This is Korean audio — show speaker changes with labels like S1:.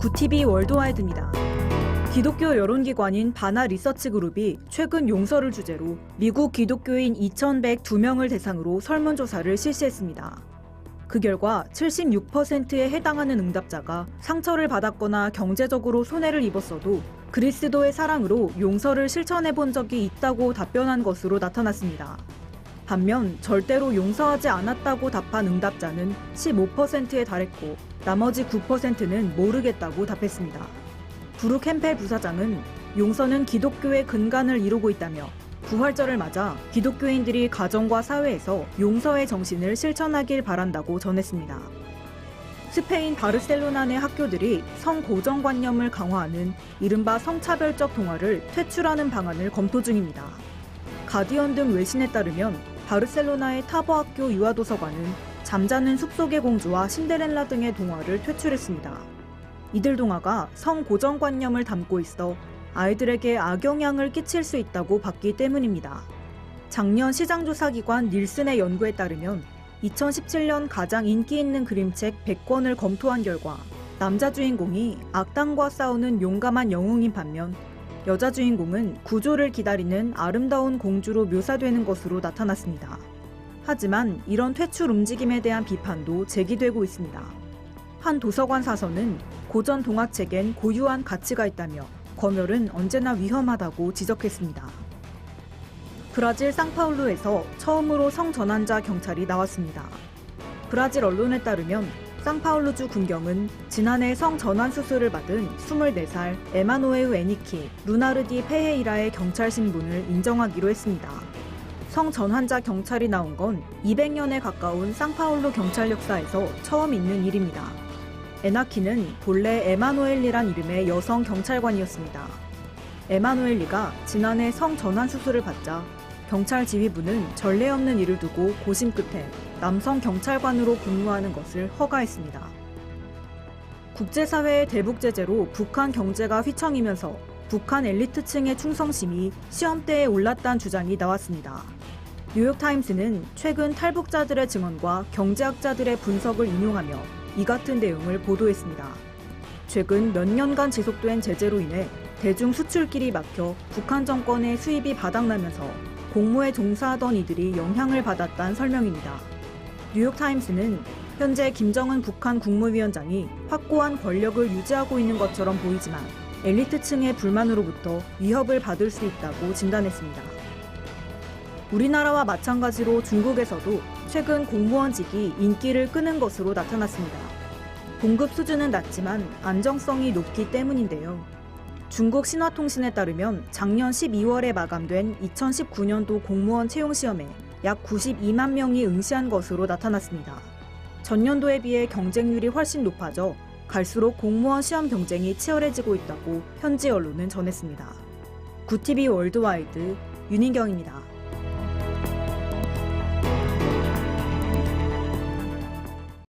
S1: 구티비 월드와이드입니다. 기독교 여론기관인 바나 리서치 그룹이 최근 용서를 주제로 미국 기독교인 2,102명을 대상으로 설문조사를 실시했습니다. 그 결과 76%에 해당하는 응답자가 상처를 받았거나 경제적으로 손해를 입었어도 그리스도의 사랑으로 용서를 실천해 본 적이 있다고 답변한 것으로 나타났습니다. 반면 절대로 용서하지 않았다고 답한 응답자는 15%에 달했고 나머지 9%는 모르겠다고 답했습니다. 브룩 캠펠 부사장은 용서는 기독교의 근간을 이루고 있다며 부활절을 맞아 기독교인들이 가정과 사회에서 용서의 정신을 실천하길 바란다고 전했습니다. 스페인 바르셀로나 내 학교들이 성고정관념을 강화하는 이른바 성차별적 동화를 퇴출하는 방안을 검토 중입니다. 가디언 등 외신에 따르면 바르셀로나의 타보학교 유아도서관은 잠자는 숲속의 공주와 신데렐라 등의 동화를 퇴출했습니다. 이들 동화가 성고정관념을 담고 있어 아이들에게 악영향을 끼칠 수 있다고 봤기 때문입니다. 작년 시장조사기관 닐슨의 연구에 따르면 2017년 가장 인기 있는 그림책 100권을 검토한 결과 남자 주인공이 악당과 싸우는 용감한 영웅인 반면 여자 주인공은 구조를 기다리는 아름다운 공주로 묘사되는 것으로 나타났습니다. 하지만 이런 퇴출 움직임에 대한 비판도 제기되고 있습니다. 한 도서관 사서는 고전 동화책엔 고유한 가치가 있다며 검열은 언제나 위험하다고 지적했습니다. 브라질 상파울루에서 처음으로 성전환자 경찰이 나왔습니다. 브라질 언론에 따르면 상파울루주 군경은 지난해 성전환 수술을 받은 24살 에마누에우 에니키 루나르디 페헤이라의 경찰 신분을 인정하기로 했습니다. 성전환자 경찰이 나온 건 200년에 가까운 상파울루 경찰 역사에서 처음 있는 일입니다. 에나키는 본래 에마누엘리란 이름의 여성 경찰관이었습니다. 에마누엘리가 지난해 성전환 수술을 받자 경찰 지휘부는 전례 없는 일을 두고 고심 끝에 남성 경찰관으로 근무하는 것을 허가했습니다. 국제사회의 대북 제재로 북한 경제가 휘청이면서 북한 엘리트층의 충성심이 시험대에 올랐다는 주장이 나왔습니다. 뉴욕타임스는 최근 탈북자들의 증언과 경제학자들의 분석을 인용하며 이 같은 내용을 보도했습니다. 최근 몇 년간 지속된 제재로 인해 대중 수출길이 막혀 북한 정권의 수입이 바닥나면서 공무에 종사하던 이들이 영향을 받았다는 설명입니다. 뉴욕타임스는 현재 김정은 북한 국무위원장이 확고한 권력을 유지하고 있는 것처럼 보이지만 엘리트층의 불만으로부터 위협을 받을 수 있다고 진단했습니다. 우리나라와 마찬가지로 중국에서도 최근 공무원직이 인기를 끄는 것으로 나타났습니다. 봉급 수준은 낮지만 안정성이 높기 때문인데요. 중국 신화통신에 따르면 작년 12월에 마감된 2019년도 공무원 채용시험에 약 92만 명이 응시한 것으로 나타났습니다. 전년도에 비해 경쟁률이 훨씬 높아져 갈수록 공무원 시험 경쟁이 치열해지고 있다고 현지 언론은 전했습니다. 구티비 월드와이드 윤인경입니다.